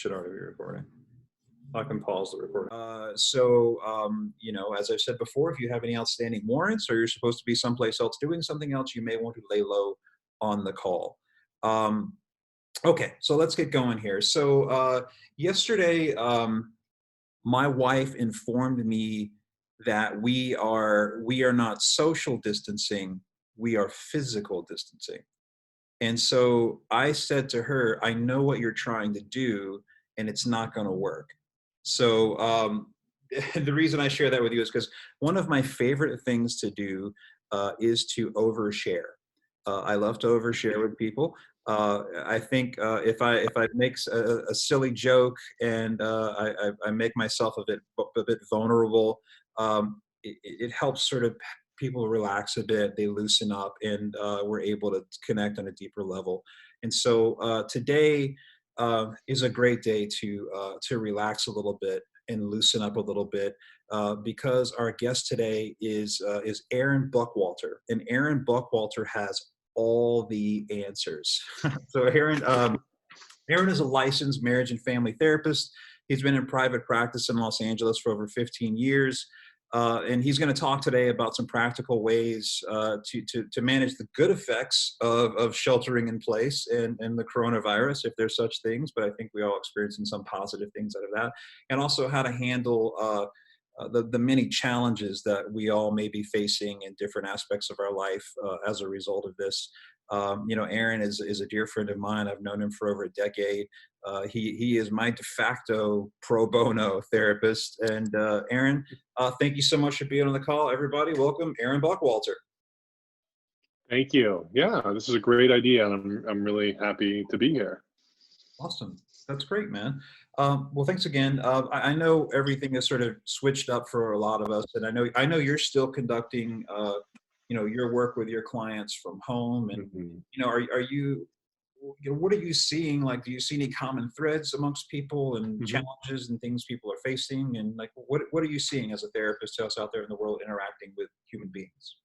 Should already be recording. I can pause the recording. As I've said before, if you have any outstanding warrants or you're supposed to be someplace else doing something else, you may want to lay low on the call. Okay, so let's get going here. Yesterday, my wife informed me that we are not social distancing, we are physical distancing. And so I said to her, I know what you're trying to do, and it's not going to work. So the reason I share that with you is because one of my favorite things to do is to overshare. I love to overshare with people. I think if I make a silly joke and I make myself a bit vulnerable, it helps sort of people relax a bit, they loosen up, and we're able to connect on a deeper level. And so today is a great day to relax a little bit and loosen up a little bit because our guest today is Aaron Buckwalter, and Aaron Buckwalter has all the answers. So Aaron is a licensed marriage and family therapist. He's been in private practice in Los Angeles for over 15 years. And he's going to talk today about some practical ways to manage the good effects of sheltering in place and the coronavirus, if there's such things. But I think we all experiencing some positive things out of that. And also how to handle the many challenges that we all may be facing in different aspects of our life as a result of this. Aaron is a dear friend of mine. I've known him for over a decade. He is my de facto pro bono therapist. And Aaron, thank you so much for being on the call. Everybody, welcome Aaron Buckwalter. Thank you. Yeah, this is a great idea, and I'm really happy to be here. Awesome. That's great, man. Well, thanks again. I know everything is sort of switched up for a lot of us, and I know you're still conducting your work with your clients from home, and are you what are you seeing? Like, do you see any common threads amongst people and challenges and things people are facing? And like, what are you seeing as a therapist else out there in the world interacting with human beings?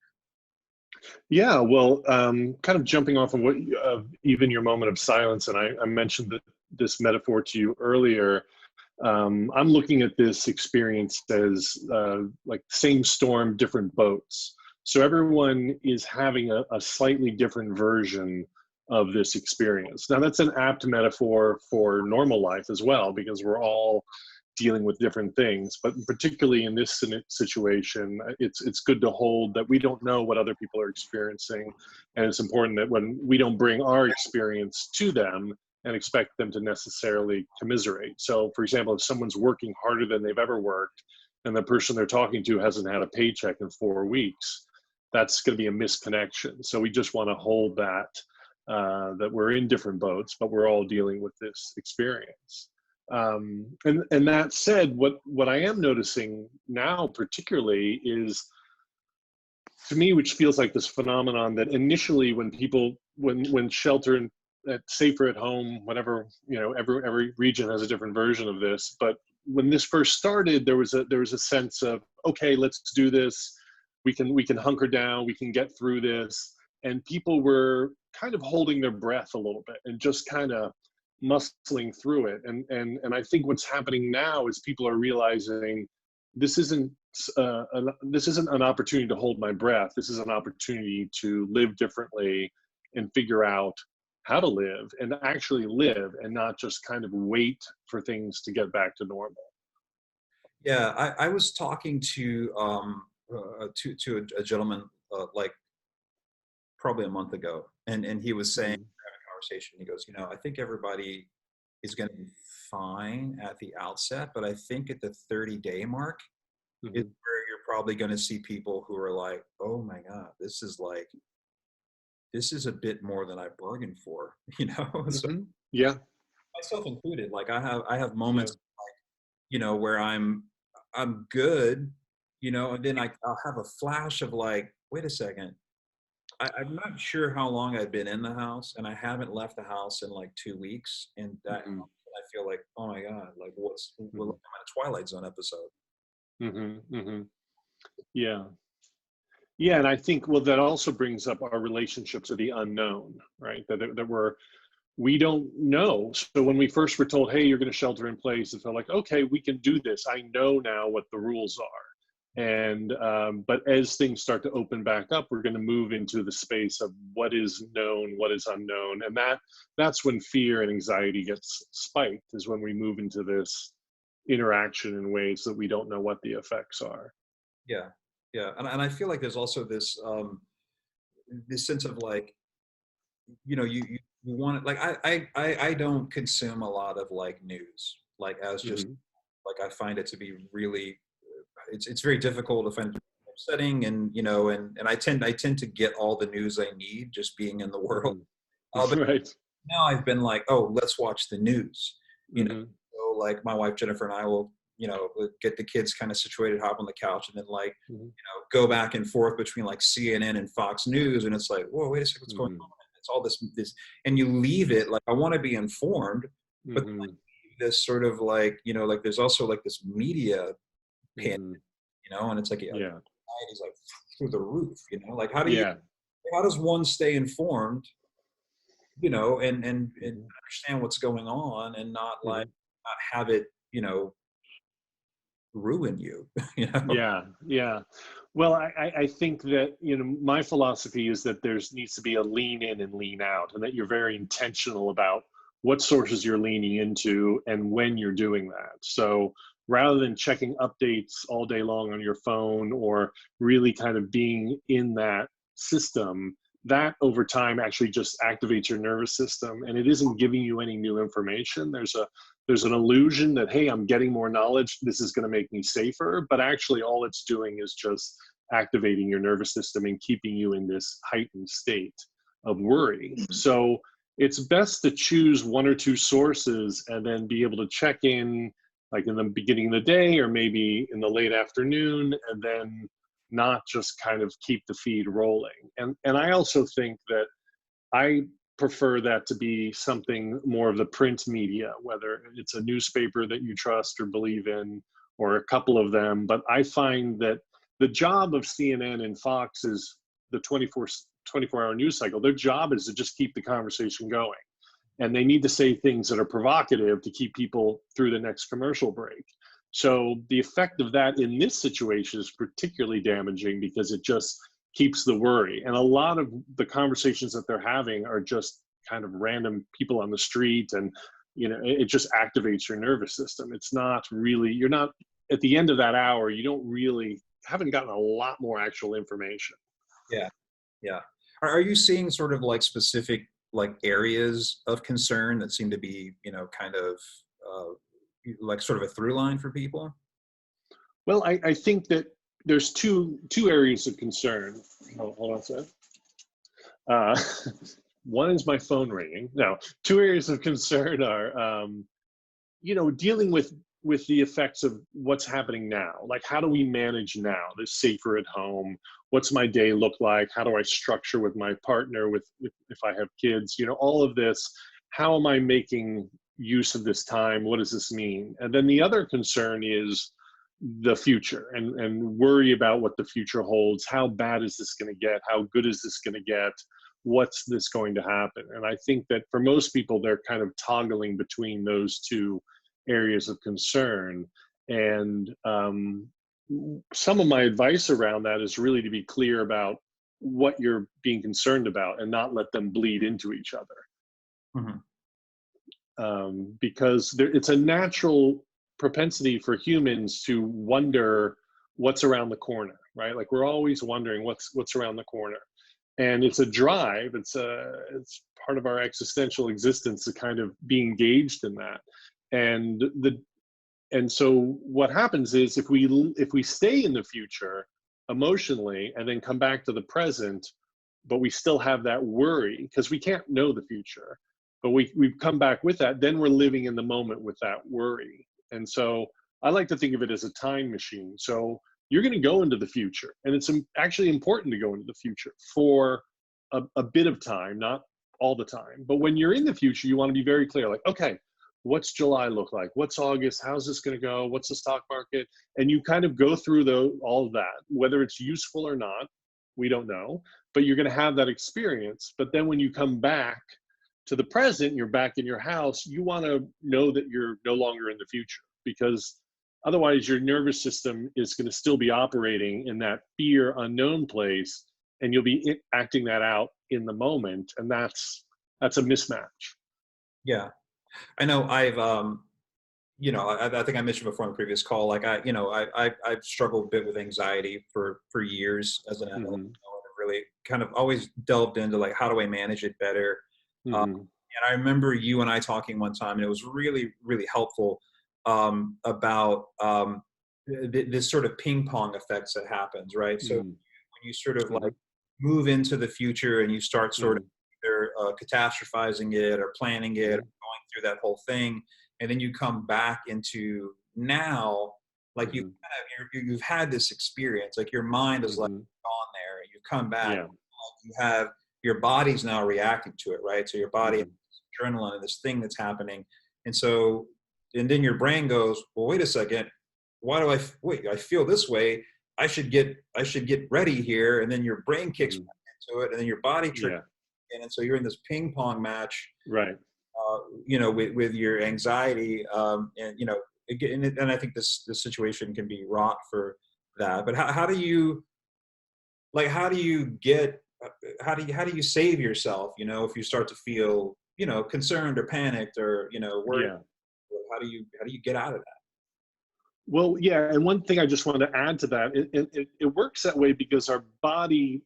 Yeah, well, kind of jumping off of what even your moment of silence, and I mentioned this metaphor to you earlier. I'm looking at this experience as like same storm, different boats. So everyone is having a slightly different version of this experience. Now, that's an apt metaphor for normal life as well, because we're all dealing with different things. But particularly in this situation, it's good to hold that we don't know what other people are experiencing. And it's important that when we don't bring our experience to them and expect them to necessarily commiserate. So, for example, if someone's working harder than they've ever worked and the person they're talking to hasn't had a paycheck in 4 weeks, that's going to be a misconnection. So we just want to hold that we're in different boats, but we're all dealing with this experience. And that said, what I am noticing now particularly is, to me, which feels like this phenomenon that initially when shelter at safer at home, whatever, every region has a different version of this, but when this first started, there was a sense of, okay, let's do this. We can hunker down, we can get through this. And people were kind of holding their breath a little bit and just kind of muscling through it. And I think what's happening now is people are realizing this isn't an opportunity to hold my breath. This is an opportunity to live differently and figure out how to live and actually live, and not just kind of wait for things to get back to normal. Yeah, I was talking to a gentleman like probably a month ago, and he was saying, having a conversation, he goes, I think everybody is going to be fine at the outset, but I think at the 30-day mark is where you're probably going to see people who are like, oh my God, this is a bit more than I bargained for, So, yeah, myself included. Like I have moments like, where I'm good, and then I'll have a flash of like, wait a second, I'm not sure how long I've been in the house, and I haven't left the house in like 2 weeks, and that I feel like, oh my God, like we're looking at a Twilight Zone episode. Yeah, and I think, well, that also brings up our relationship to the unknown, right? That we don't know. So when we first were told, hey, you're going to shelter in place, it felt like, okay, we can do this. I know now what the rules are. And, but as things start to open back up, we're going to move into the space of what is known, what is unknown. And that's when fear and anxiety gets spiked, is when we move into this interaction in ways that we don't know what the effects are. Yeah, yeah, and I feel like there's also this this sense of like, you want it like I don't consume a lot of like news, like as just Hmm. like I find it to be really it's very difficult to find setting, and I tend to get all the news I need just being in the world. Hmm. But Right. now I've been like, oh, let's watch the news. You know, Hmm. so like my wife Jennifer and I will, get the kids kind of situated, hop on the couch, and then like, Hmm. go back and forth between like CNN and Fox News, and it's like, whoa, wait a second, what's going Hmm. on? It's all this, and you leave it like I want to be informed, but Hmm. this sort of like, like there's also like this media panic, Hmm. and it's like Yeah. anxiety's like through the roof, like Yeah. how does one stay informed, and Hmm. understand what's going on and not like Hmm. not have it, ruin you, you know? Yeah, yeah. Well, I think that, my philosophy is that there's needs to be a lean in and lean out, and that you're very intentional about what sources you're leaning into and when you're doing that. So rather than checking updates all day long on your phone, or really kind of being in that system, that over time actually just activates your nervous system, and it isn't giving you any new information. There's an illusion that, hey, I'm getting more knowledge, this is going to make me safer, but actually all it's doing is just activating your nervous system and keeping you in this heightened state of worry. So it's best to choose one or two sources and then be able to check in, like in the beginning of the day or maybe in the late afternoon, and then not just kind of keep the feed rolling. And I also think that I prefer that to be something more of the print media, whether it's a newspaper that you trust or believe in, or a couple of them. But I find that the job of CNN and Fox is the 24-hour news cycle. Their job is to just keep the conversation going. And they need to say things that are provocative to keep people through the next commercial break. So the effect of that in this situation is particularly damaging because it just keeps the worry. And a lot of the conversations that they're having are just kind of random people on the street. And, it just activates your nervous system. It's not really, you're not at the end of that hour, you don't really haven't gotten a lot more actual information. Yeah, yeah. Are you seeing sort of like specific like areas of concern that seem to be, kind of uh, like sort of a through line for people? Well, I think that there's two areas of concern. Hold on a second. Uh, one is my phone ringing. No, two areas of concern are, dealing with the effects of what's happening now. Like, how do we manage now? This safer at home. What's my day look like? How do I structure with my partner? With if I have kids, all of this. How am I making use of this time? What does this mean? And then the other concern is the future, and worry about what the future holds. How bad is this going to get? How good is this going to get? What's this going to happen? And I think that for most people, they're kind of toggling between those two areas of concern. And some of my advice around that is really to be clear about what you're being concerned about and not let them bleed into each other. Mhm. Because it's a natural propensity for humans to wonder what's around the corner, right? Like we're always wondering what's around the corner, and it's a drive. It's part of our existential existence to kind of be engaged in that, and so what happens is if we stay in the future emotionally and then come back to the present, but we still have that worry because we can't know the future, but we've come back with that, then we're living in the moment with that worry. And so I like to think of it as a time machine. So you're going to go into the future, and it's actually important to go into the future for a bit of time, not all the time. But when you're in the future, you want to be very clear, like, okay, what's July look like? What's August? How's this going to go? What's the stock market? And you kind of go through all of that, whether it's useful or not, we don't know, but you're going to have that experience. But then when you come back, to the present, you're back in your house, you want to know that you're no longer in the future, because otherwise your nervous system is going to still be operating in that fear unknown place, and you'll be acting that out in the moment, and that's a mismatch. Yeah. I know I think I mentioned before in the previous call, like I've struggled a bit with anxiety for years as an adult, Hmm. and really kind of always delved into like how do I manage it better. Hmm. And I remember you and I talking one time, and it was really really helpful about this sort of ping pong effects that happens, right? So Hmm. when you sort of like Hmm. move into the future and you start sort of Hmm. either catastrophizing it or planning it or Hmm. going through that whole thing, and then you come back into now, like Hmm. you've had this experience, like your mind is like Hmm. gone there, and you come back, Yeah. you have your body's now reacting to it, right? So your body has Hmm. adrenaline and this thing that's happening, and so and then your brain goes, well, wait a second, why do wait? I feel this way. I should get ready here, and then your brain kicks Hmm. back into it, and then your body triggers Yeah. in, and so you're in this ping pong match, Right. with your anxiety, and again, and I think this situation can be wrought for that. But how do you how do you get how do you save yourself? If you start to feel concerned or panicked or worried, Yeah. how do you get out of that? Well, yeah, and one thing I just want to add to that, it works that way because our body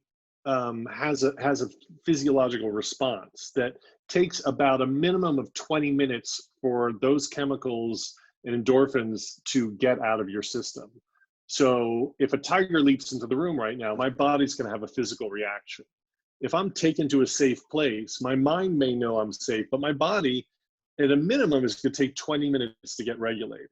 has a physiological response that takes about a minimum of 20 minutes for those chemicals and endorphins to get out of your system. So if a tiger leaps into the room right now, my body's going to have a physical reaction. If I'm taken to a safe place, my mind may know I'm safe, but my body, at a minimum, is going to take 20 minutes to get regulated.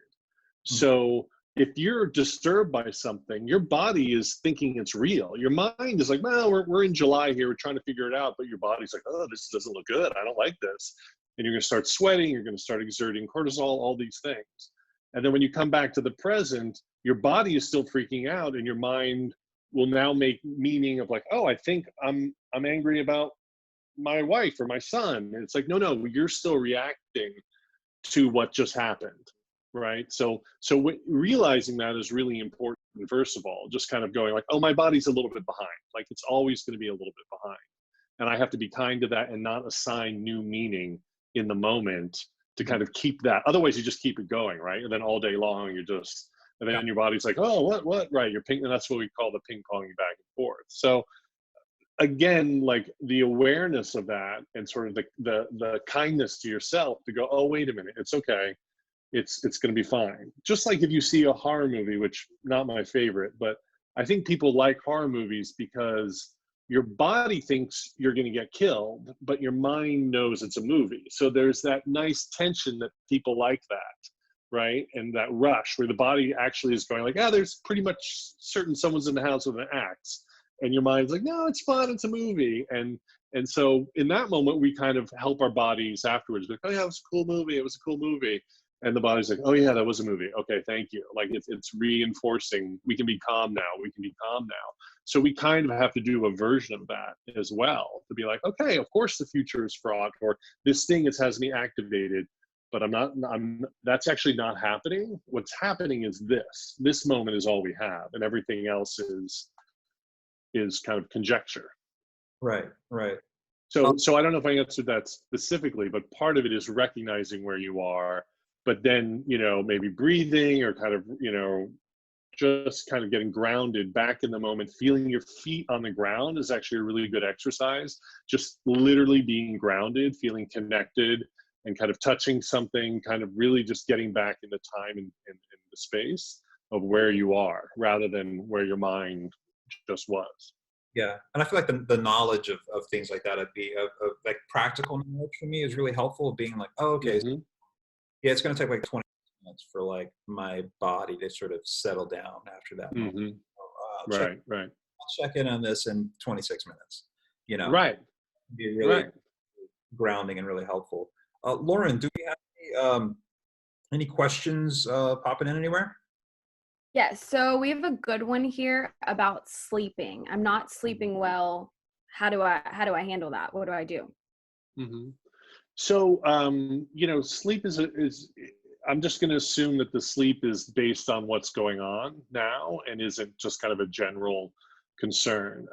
Mm. So if you're disturbed by something, your body is thinking it's real. Your mind is like, well, we're in July here, we're trying to figure it out. But your body's like, oh, this doesn't look good. I don't like this. And you're going to start sweating, you're going to start exerting cortisol, all these things. And then when you come back to the present, your body is still freaking out, and your mind will now make meaning of like, oh, I think I'm angry about my wife or my son. And it's like, no, no, you're still reacting to what just happened, right? So realizing that is really important. First of all, just kind of going like, oh, my body's a little bit behind, like it's always going to be a little bit behind, and I have to be kind to that and not assign new meaning in the moment to Mhm. kind of keep that. Otherwise you just keep it going, right? And then all day long you're just, and Yeah. then your body's like, oh, what, right, you're ping, and that's what we call the ping ponging back and forth. So again, like the awareness of that and sort of the kindness to yourself to go, oh, wait a minute, it's okay, it's going to be fine. Just like if you see a horror movie, which not my favorite, but I think people like horror movies because your body thinks you're going to get killed, but your mind knows it's a movie. So there's that nice tension that people like that, right? And that rush where the body actually is going like, yeah, there's pretty much certain someone's in the house with an axe, and your mind's like, no, it's fun, it's a movie. And so in that moment we kind of help our bodies afterwards, like, oh yeah, it was a cool movie, it was a cool movie. And the body's like, oh yeah, that was a movie, okay, thank you. Like it's reinforcing, we can be calm now, we can be calm now. So we kind of have to do a version of that as well, to be like, okay, of course the future is fraught, or this thing has me activated, but I'm that's actually not happening. What's happening is this moment is all we have, and everything else is kind of conjecture. Right. Right. Um, So I don't know if I answered that specifically, but part of it is recognizing where you are, but then, maybe breathing or kind of, just kind of getting grounded back in the moment. Feeling your feet on the ground is actually a really good exercise. Just literally being grounded, feeling connected, and kind of touching something, kind of really just getting back into time and the space of where you are rather than where your mind just was. yeah, and I feel like the knowledge of things like that, of like practical knowledge for me is really helpful. Being like, oh, okay, Hmm. yeah, it's going to take like 20 minutes for like my body to sort of settle down after that moment. Hmm. I'll check Right, right, I'll check in on this in 26 minutes. You know, right, be really right. grounding and really helpful. Lauren, do we have any questions popping in anywhere? Yes, so we have a good one here about sleeping. I'm not sleeping well. How do I handle that? What do I do? Hmm. So, sleep is, I'm just going to assume that the sleep is based on what's going on now and isn't just kind of a general concern.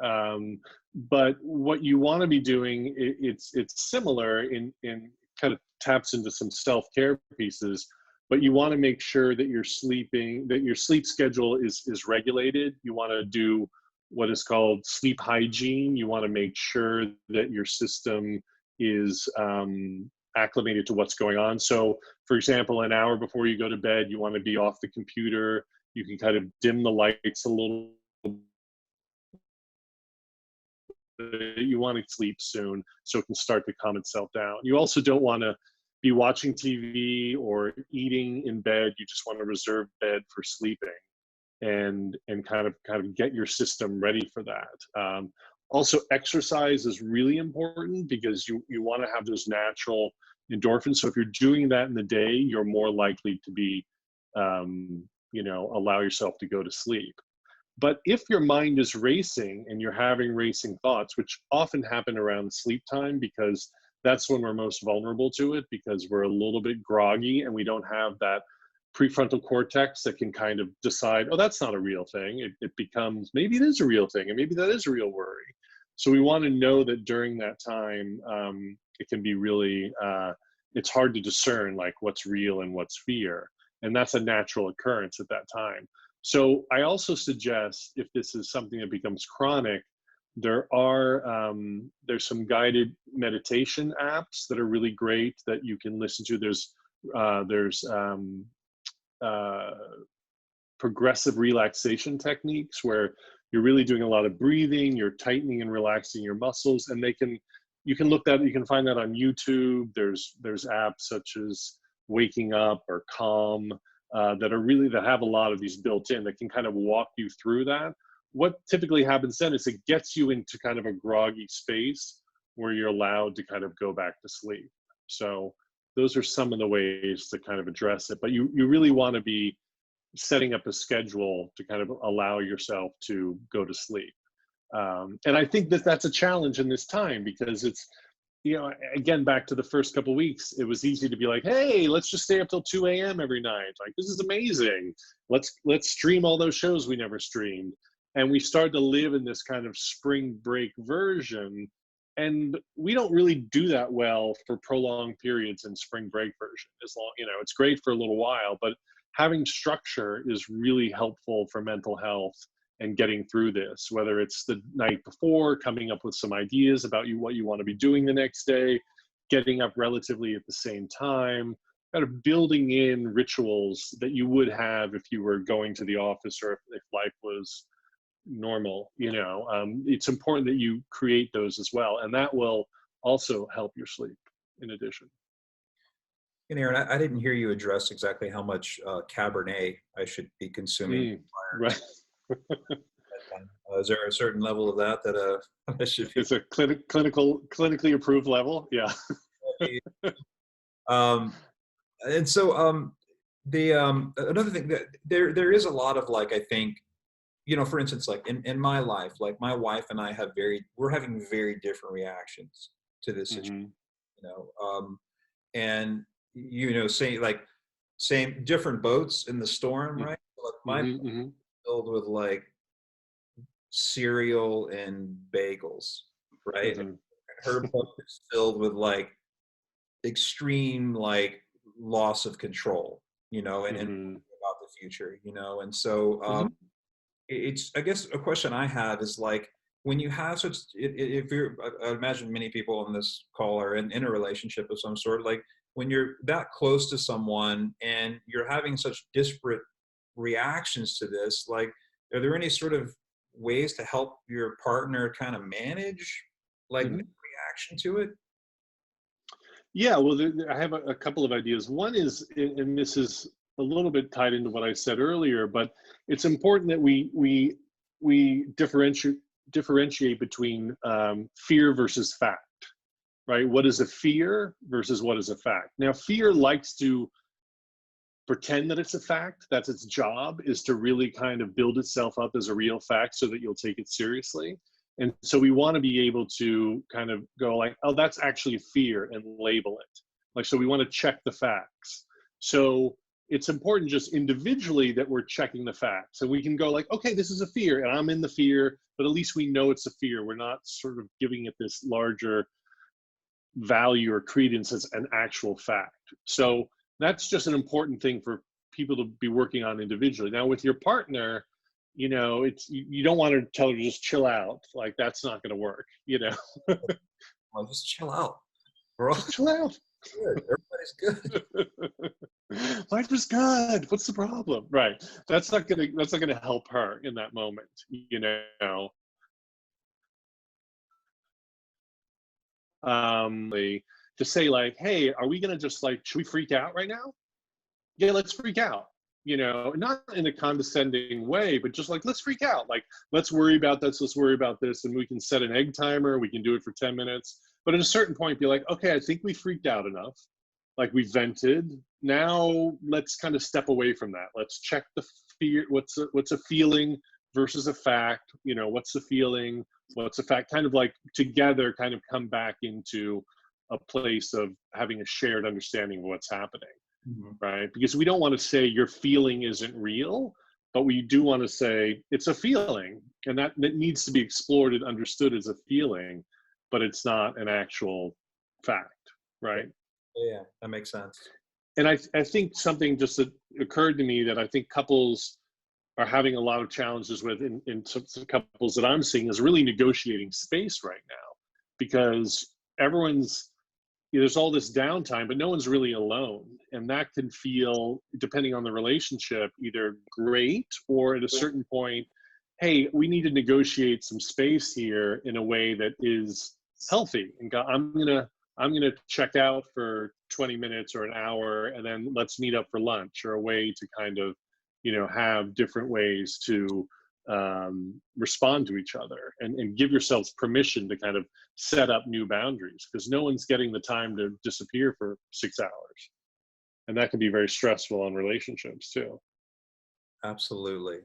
But what you want to be doing, it's similar in kind of taps into some self-care pieces, but you want to make sure that that your sleep schedule is regulated. You want to do what is called sleep hygiene. You want to make sure that your system is acclimated to what's going on. So, for example, an hour before you go to bed, you want to be off the computer. You can kind of dim the lights a little. You want to sleep soon so it can start to calm itself down. You also don't want to be watching TV or eating in bed. You just want to reserve bed for sleeping and kind of get your system ready for that. Also, exercise is really important because you want to have those natural endorphins. So if you're doing that in the day, you're more likely to be, allow yourself to go to sleep. But if your mind is racing and you're having racing thoughts, which often happen around sleep time because that's when we're most vulnerable to it, because we're a little bit groggy and we don't have that prefrontal cortex that can kind of decide, oh, that's not a real thing. It becomes, maybe it is a real thing, and maybe that is a real worry. So we want to know that during that time, it can be really, it's hard to discern like what's real and what's fear. And that's a natural occurrence at that time. So I also suggest, if this is something that becomes chronic, there's some guided meditation apps that are really great that you can listen to. There's progressive relaxation techniques where you're really doing a lot of breathing, you're tightening and relaxing your muscles, and you can find that on YouTube. There's apps such as Waking Up or Calm that have a lot of these built in that can kind of walk you through that. What typically happens then is it gets you into kind of a groggy space where you're allowed to kind of go back to sleep. So those are some of the ways to kind of address it. But you really want to be setting up a schedule to kind of allow yourself to go to sleep. And I think that that's a challenge in this time because it's, again, back to the first couple of weeks, it was easy to be like, hey, let's just stay up till 2 a.m. every night. Like, this is amazing. Let's stream all those shows we never streamed. And we started to live in this kind of spring break version. And we don't really do that well for prolonged periods in spring break version. It's great for a little while, but having structure is really helpful for mental health and getting through this, whether it's the night before, coming up with some ideas about what you want to be doing the next day, getting up relatively at the same time, kind of building in rituals that you would have if you were going to the office or if life was normal. It's important that you create those as well, and that will also help your sleep in addition. And Aaron, I didn't hear you address exactly how much Cabernet I should be consuming. Right. Is there a certain level of that I should be? It's a clinically approved level. Yeah. And so the another thing that there is a lot of, like, I think, for instance, like in my life, like my wife and I we're having very different reactions to this situation. And same different boats in the storm, right? Like my boat filled with like cereal and bagels, right? Her boat is filled with like extreme like loss of control, and about the future, and so it's, I guess, a question I have is like, when you have if you're, I imagine many people on this call are in a relationship of some sort, like when you're that close to someone and you're having such disparate reactions to this, like, are there any sort of ways to help your partner kind of manage like reaction to it? Yeah, well, I have a couple of ideas. One is, and this is a little bit tied into what I said earlier, but it's important that we differentiate between fear versus fact, right? What is a fear versus what is a fact? Now, fear likes to pretend that it's a fact. That's its job, is to really kind of build itself up as a real fact so that you'll take it seriously. And so we want to be able to kind of go like, oh, that's actually a fear, and label it. Like, so we want to check the facts. So it's important just individually that we're checking the facts. And we can go like, okay, this is a fear and I'm in the fear, but at least we know it's a fear. We're not sort of giving it this larger value or credence as an actual fact. So that's just an important thing for people to be working on individually. Now with your partner, it's, you don't want to tell her to just chill out. Like, that's not going to work, Well, just chill out. We're all just chill out. good. Everybody's good. Life is good. What's the problem? Right. That's not gonna help her in that moment, to say like, hey, are we gonna just like, should we freak out right now? Yeah, let's freak out. Not in a condescending way, but just like, let's freak out. Like, let's worry about this, let's worry about this. And we can set an egg timer, we can do it for 10 minutes. But at a certain point, be like, okay, I think we freaked out enough. Like, we vented. Now let's kind of step away from that. Let's check the fear. What's a feeling versus a fact? What's the feeling? What's a fact? Kind of like together, kind of come back into a place of having a shared understanding of what's happening. Mm-hmm. Right? Because we don't want to say your feeling isn't real, but we do want to say it's a feeling, and that needs to be explored and understood as a feeling, but it's not an actual fact, right? Yeah, that makes sense. And I think something just occurred to me that I think couples are having a lot of challenges with in some couples that I'm seeing is really negotiating space right now, because there's all this downtime, but no one's really alone. And that can feel, depending on the relationship, either great or at a certain point, hey, we need to negotiate some space here in a way that is healthy. And I'm gonna check out for 20 minutes or an hour, and then let's meet up for lunch, or a way to kind of, have different ways to respond to each other, and give yourselves permission to kind of set up new boundaries, because no one's getting the time to disappear for 6 hours. And that can be very stressful on relationships too. Absolutely.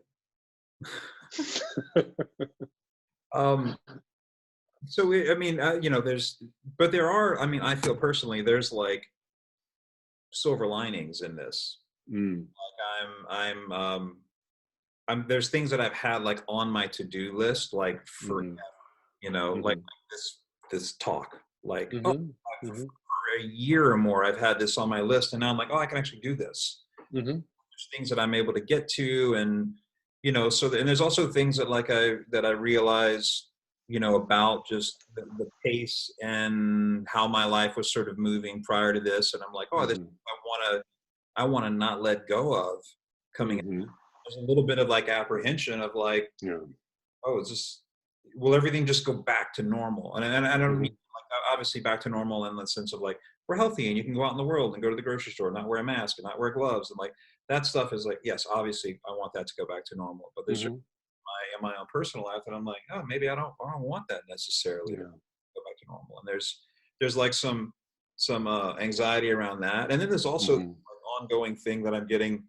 So I mean, there are. I mean, I feel personally, there's like silver linings in this. Mm. Like there's things that I've had like on my to-do list, like forever. Like this talk, like for a year or more, I've had this on my list, and now I'm like, oh, I can actually do this. There's things that I'm able to get to, and and there's also things that I realize, about just the pace and how my life was sort of moving prior to this. And I'm like, oh, this I want to not let go of coming in. There's a little bit of like apprehension of like, oh, will everything just go back to normal? And I don't mean like obviously back to normal in the sense of like, we're healthy and you can go out in the world and go to the grocery store, not wear a mask and not wear gloves. And like, that stuff is like, yes, obviously I want that to go back to normal, but there's in my own personal life that I'm like, oh, maybe I don't want that necessarily to go back to normal. And there's like some anxiety around that. And then there's also an ongoing thing that I'm getting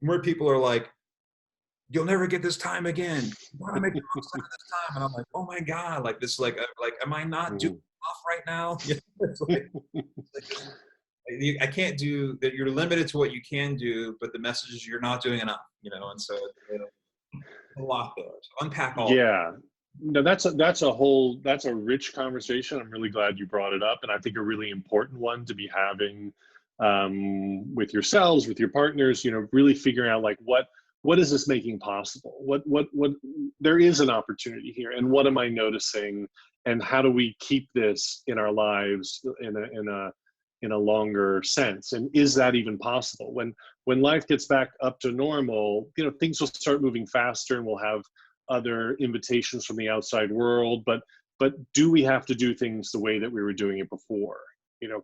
where people are like, you'll never get this time again. You want to make the most out of this time. And I'm like, oh my God, like this, like, am I not doing enough right now? I can't do that. You're limited to what you can do, but the message is you're not doing enough, and so a lot there. So unpack all. Yeah. No, that's a rich conversation. I'm really glad you brought it up. And I think a really important one to be having with yourselves, with your partners, really figuring out like, what is this making possible? What there is an opportunity here, and what am I noticing, and how do we keep this in our lives in a longer sense? And is that even possible? When life gets back up to normal, things will start moving faster, and we'll have other invitations from the outside world. But do we have to do things the way that we were doing it before?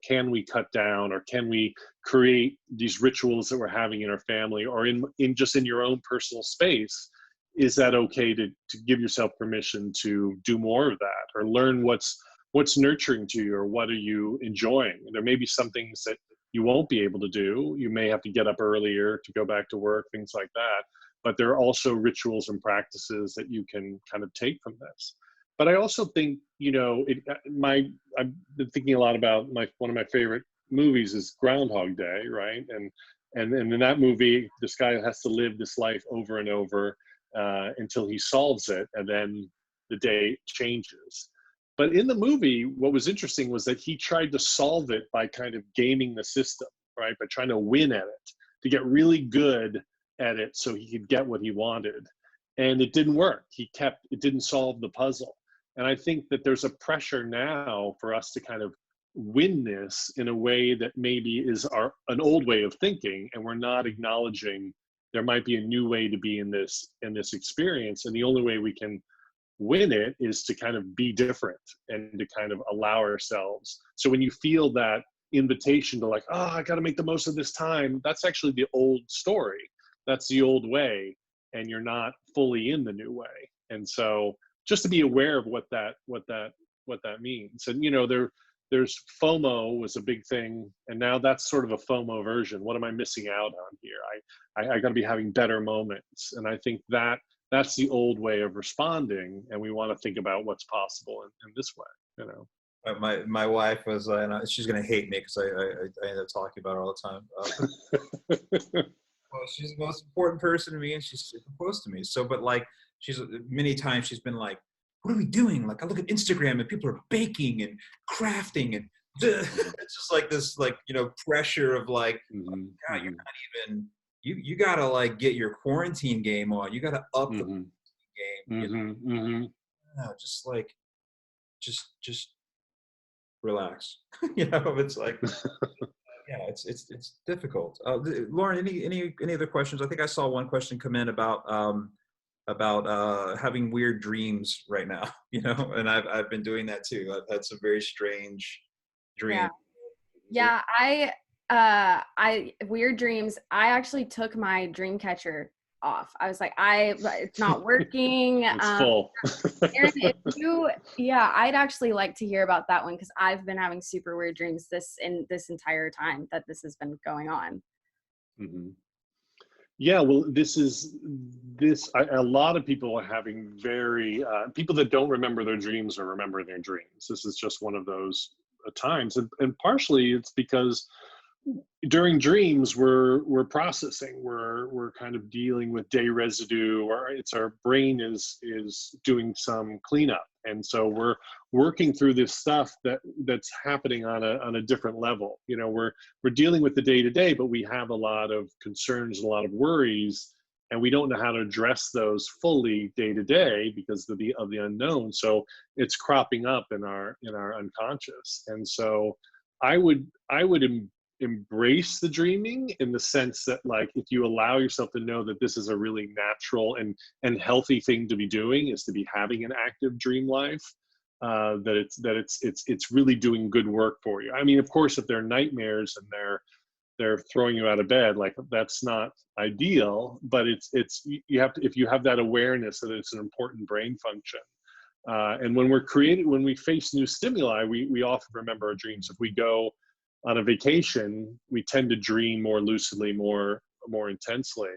Can we cut down, or can we create these rituals that we're having in our family, or in just in your own personal space? Is that okay to give yourself permission to do more of that, or learn what's nurturing to you, or what are you enjoying? And there may be some things that you won't be able to do. You may have to get up earlier to go back to work, things like that. But there are also rituals and practices that you can kind of take from this. But I also think, you know, I've been thinking a lot about one of my favorite movies is Groundhog Day, right? And in that movie, this guy has to live this life over and over until he solves it, and then the day changes. But in the movie, what was interesting was that he tried to solve it by kind of gaming the system, right? By trying to win at it, to get really good at it so he could get what he wanted. And it didn't work. It didn't solve the puzzle. And I think that there's a pressure now for us to kind of win this in a way that maybe is an old way of thinking, and we're not acknowledging there might be a new way to be in this experience, and the only way we can win it is to kind of be different and to kind of allow ourselves. So when you feel that invitation to like, oh, I got to make the most of this time, that's actually the old story. That's the old way, and you're not fully in the new way. And so just to be aware of what that means. And you know, there's FOMO was a big thing, and now that's sort of a FOMO version. What am I missing out on here? I got to be having better moments, and I think that's the old way of responding, and we want to think about what's possible in this way. You know. My wife was, and she's gonna hate me because I end up talking about her all the time. Well, she's the most important person to me, and she's super close to me. So, but like, she's many times she's been like, "What are we doing?" Like, I look at Instagram and people are baking and crafting, and it's just like this, like, you know, pressure of like, oh, God, you're not even. You gotta like get your quarantine game on. You gotta up the game. You know? No, just like, just relax. You know, it's like. Yeah, it's difficult. Lauren, any other questions? I think I saw one question come in about having weird dreams right now. You know, and I've been doing that too. I've had some very strange dreams. Yeah, I weird dreams. I actually took my dream catcher off. I was like, it's not working. It's full. Aaron, I'd actually like to hear about that one, because I've been having super weird dreams this entire time that this has been going on. Mm-hmm. Yeah, well, a lot of people are having people that don't remember their dreams or remember their dreams. This is just one of those times, and partially it's because during dreams we're processing, we're kind of dealing with day residue, or it's our brain is doing some cleanup, and so we're working through this stuff that's happening on a different level. You know, we're dealing with the day to day, but we have a lot of concerns, a lot of worries, and we don't know how to address those fully day to day because of the unknown. So it's cropping up in our unconscious. And so I would embrace the dreaming, in the sense that, like, if you allow yourself to know that this is a really natural and healthy thing to be doing, is to be having an active dream life, that it's really doing good work for you. I mean, of course, if they're nightmares and they're throwing you out of bed, like, that's not ideal, but you have to, if you have that awareness that it's an important brain function. And when we face new stimuli, we often remember our dreams. If we go on a vacation, we tend to dream more lucidly, more intensely.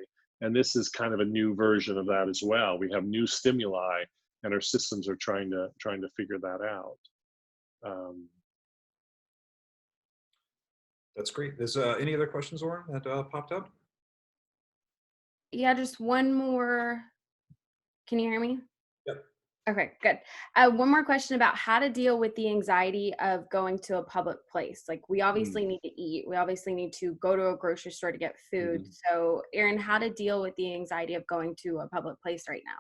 And this is kind of a new version of that as well. We have new stimuli, and our systems are trying to figure that out. That's great. There's any other questions, Lauren, that popped up? Yeah, just one more. Can you hear me? Yep. Okay, good. One more question about how to deal with the anxiety of going to a public place. Like, we obviously need to eat. We obviously need to go to a grocery store to get food. So, Aaron, how to deal with the anxiety of going to a public place right now?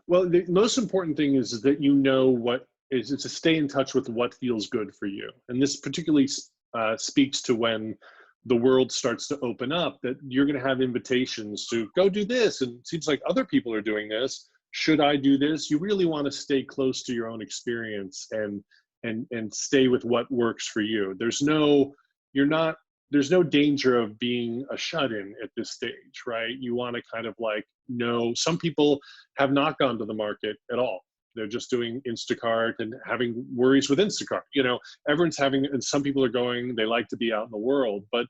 Well, the most important thing is that you know it's to stay in touch with what feels good for you. And this particularly speaks to when the world starts to open up, that you're going to have invitations to go do this, and it seems like other people are doing this. Should I do this? You really want to stay close to your own experience and stay with what works for you. There's no danger of being a shut-in at this stage, right? You want to kind of like know, some people have not gone to the market at all. They're just doing Instacart and having worries with Instacart. You know, everyone's having, and some people are going, they like to be out in the world, but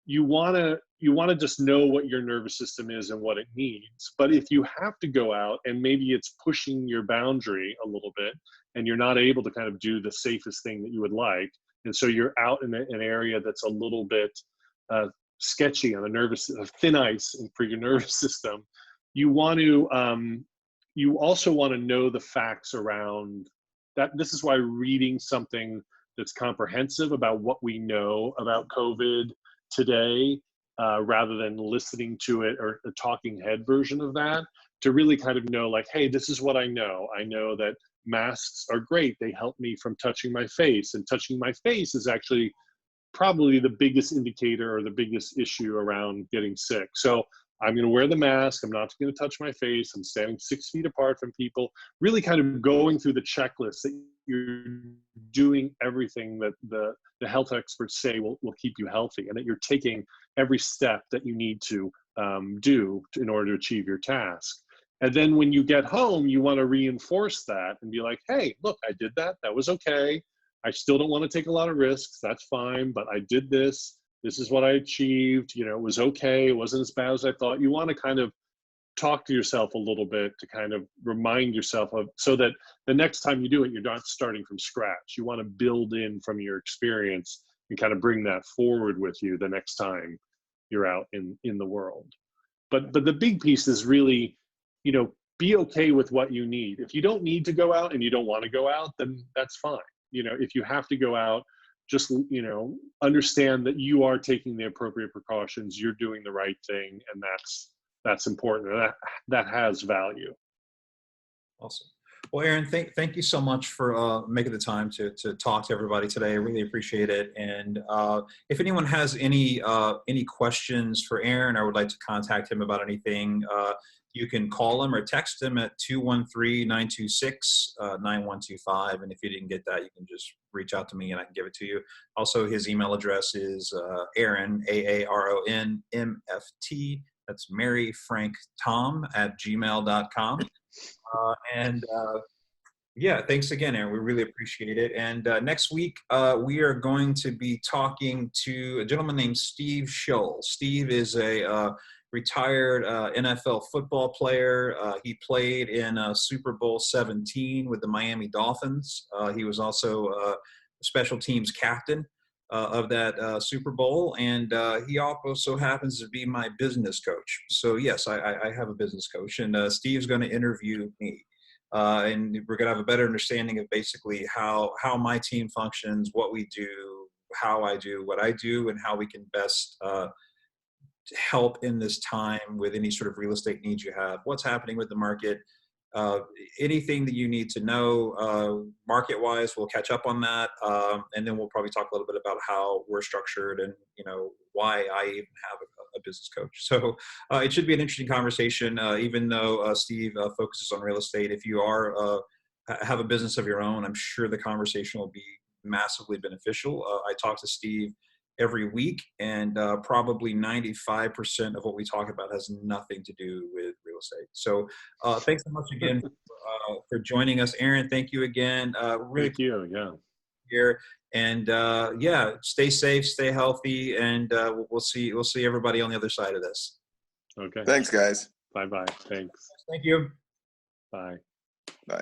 you want you want to just know what your nervous system is and what it needs. But if you have to go out and maybe it's pushing your boundary a little bit and you're not able to kind of do the safest thing that you would like, and so you're out in an area that's a little bit sketchy on thin ice for your nervous system, you also want to know the facts around that. This is why reading something that's comprehensive about what we know about COVID today, rather than listening to it or a talking head version of that, to really kind of know, like, hey, this is what I know. I know that masks are great. They help me from touching my face, and touching my face is actually probably the biggest indicator or the biggest issue around getting sick. So I'm going to wear the mask. I'm not going to touch my face. I'm standing 6 feet apart from people, really kind of going through the checklist that you're doing everything that the health experts say will keep you healthy, and that you're taking every step that you need to do in order to achieve your task. And then when you get home, you want to reinforce that and be like, hey, look, I did that. That was okay. I still don't want to take a lot of risks. That's fine. But I did this. This is what I achieved. You know, it was okay. It wasn't as bad as I thought. You want to kind of talk to yourself a little bit to kind of remind yourself of, so that the next time you do it, you're not starting from scratch. You want to build in from your experience and kind of bring that forward with you the next time you're out in the world. But the big piece is really, you know, be okay with what you need. If you don't need to go out and you don't want to go out, then that's fine. You know, if you have to go out, just, you know, understand that you are taking the appropriate precautions, you're doing the right thing, and that's important, and that has value. Awesome. Well, Aaron, thank you so much for making the time to talk to everybody today. I really appreciate it. And if anyone has any questions for Aaron or would like to contact him about anything, you can call him or text him at 213-926-9125. And if you didn't get that, you can just reach out to me and I can give it to you. Also, his email address is Aaron, AARONMFT. That's Mary Frank Tom at gmail.com. Yeah, thanks again, Aaron. We really appreciate it. And next week, we are going to be talking to a gentleman named Steve Shull. Steve is a retired NFL football player. He played in Super Bowl 17 with the Miami Dolphins. He was also a special teams captain of that Super Bowl. And he also happens to be my business coach. So yes, I have a business coach, and Steve's going to interview me. And we're going to have a better understanding of basically how my team functions, what we do, how I do what I do, and how we can best help in this time with any sort of real estate needs you have, what's happening with the market, anything that you need to know market-wise. We'll catch up on that, and then we'll probably talk a little bit about how we're structured and, you know, why I even have a business coach. So it should be an interesting conversation, even though Steve focuses on real estate. If you are have a business of your own, I'm sure the conversation will be massively beneficial. I talk to Steve every week, and probably 95% of what we talk about has nothing to do with real estate. So thanks so much again for joining us, Aaron. Thank you again. Really Thank you. Yeah. Here, and yeah, stay safe, stay healthy, and we'll see everybody on the other side of this. Okay. Thanks, guys. Bye-bye. Thanks. Thank you. Bye. Bye.